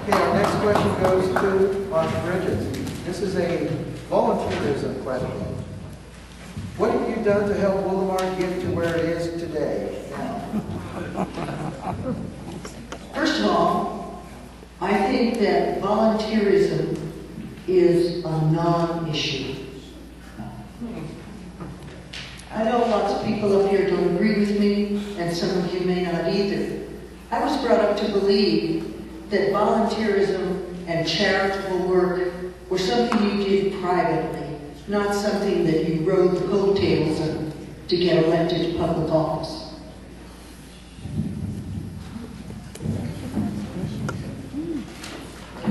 Okay, our next question goes to Martha Bridges. This is a volunteerism question. What have you done to help Wildomar get to where it is today now? First of all, I think that volunteerism is a non-issue. I know lots of people up here don't agree with me, and some of you may not either. I was brought up to believe that volunteerism and charitable work were something you did privately, not something that you rode the coattails of to get elected to public office.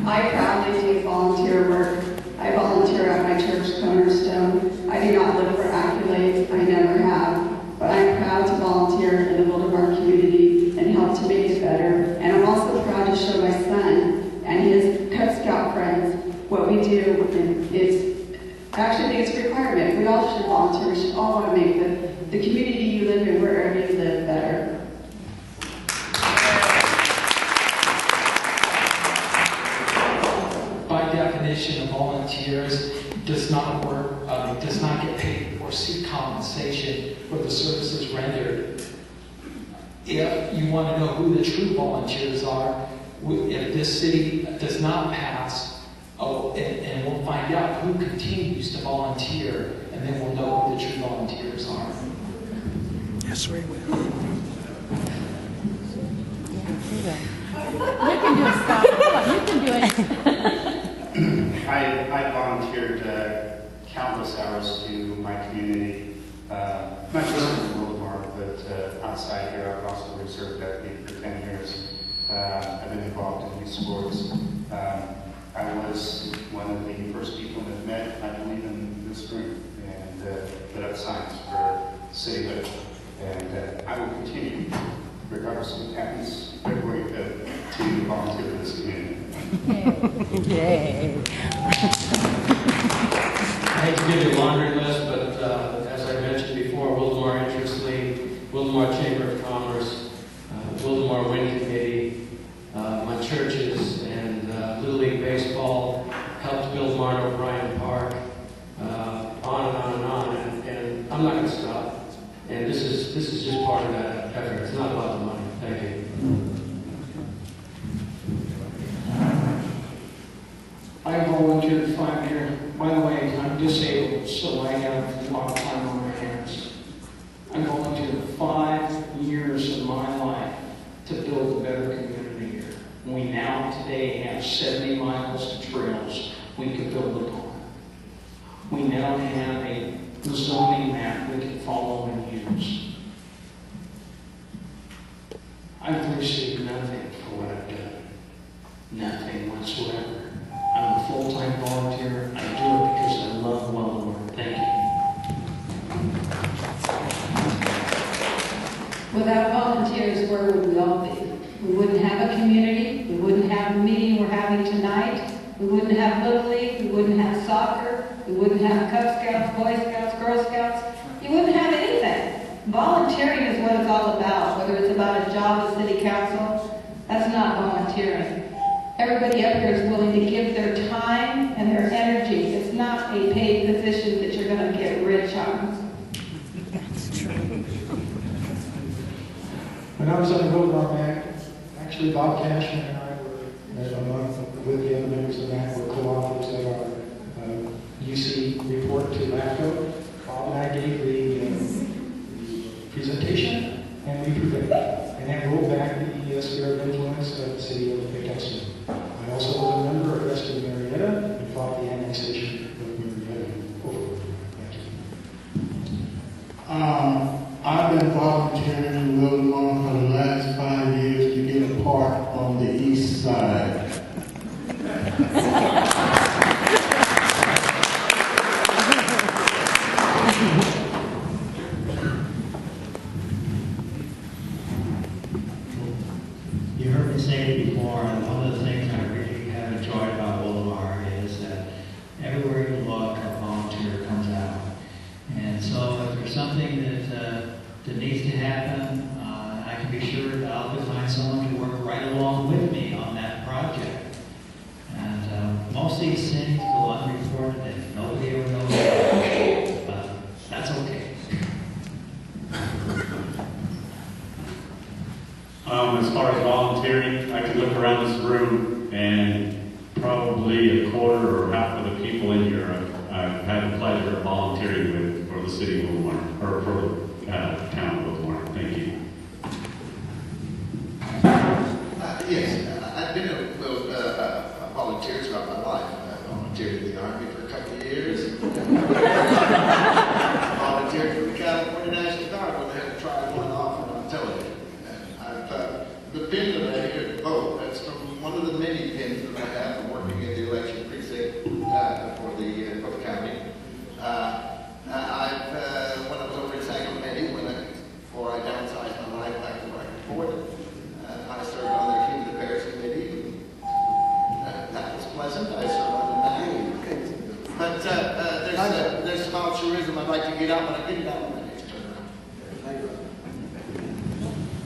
I proudly do volunteer work. I volunteer at my church, Cornerstone. I do not look for accolades. I never have. But I'm proud to volunteer in the Wildomar community and help to make it better. And I'm also proud to show my son and his Cub Scout friends what we do. It's actually it's a requirement. We all should volunteer. We should all want to make the community you live in, wherever you live, better. By definition, volunteers does not work, does not get paid or seek compensation for the services rendered. If you want to know who the true volunteers are, if this city does not pass, and we'll find out who continues to volunteer, and then we'll know who the true volunteers are. Yes, we will. You can do it, Scott. Come on, you can do it. I volunteered countless hours to my community, not just in Wildomar, but outside here. I've also served deputy for 10 years. I've been involved in youth sports. I was one of the first people that met, I believe, in this room and put up signs for cityhood. And I will continue, regardless of what happens February 5th, to volunteer for this community. Yay. I hate to give you a laundry list, but as I mentioned before, Wildomar Interest League, Wildomar Chamber of Commerce, Wildomar Winning Committee, my churches, and Little League Baseball helped build Martin O'Brien Park, on and on and on, and I'm not going to stop. And this is just part of that effort. It's not about the money. Thank you. I volunteered 5 years. By the way, I'm disabled, so I have a lot of time on my hands. I volunteered 5 years of my life to build a better community here. We now today have 70 miles of trails we could build upon. We now have a zoning map we can follow and use. I've received nothing for what I've done. Nothing whatsoever. I'm a full-time volunteer. I do it because I love Wildomar. Thank you. Without volunteers, where would we all be? We wouldn't have a community. We wouldn't have the meeting we're having tonight. We wouldn't have Little League. We wouldn't have soccer. We wouldn't have Cub Scouts, Boy Scouts, Girl Scouts. You wouldn't have anything. Volunteering is what it's all about. Whether it's about a job as city council, that's not volunteering. Everybody up here is willing to give their time and their energy. It's not a paid position that you're going to get rich on. That's true. When I was on the Wildomar MAC, actually Bob Cashman and I were, along with the other members of the MAC, were co-authors of our UC report to LAFCO. Bob and I gave the presentation, and we prevailed. And that rolled back the sphere of influence of the city of Augusta. I also was a member of Western Marietta and fought the annexation of Marietta over. I've been volunteering in Wildomar for the last 5 years to get a park on the east around this room, and probably a quarter or half of the people in here I've had the pleasure of volunteering with for the city of Wilmar, or for the town of Wilmar. Thank you. Yes, I've been a volunteer throughout my life. I volunteered in the Army for a couple of years. Volunteered for the California National Guard when they had to try one off on television. And the pin that I hear vote, that's from one of the many pins that I have from working in the election precinct for the county. When I was over in San Clemente, before I downsized my life back to what I could afford, I served on the Human Affairs Committee. That was pleasant. I served on that. But there's some altruism I'd like to get out when I get it out.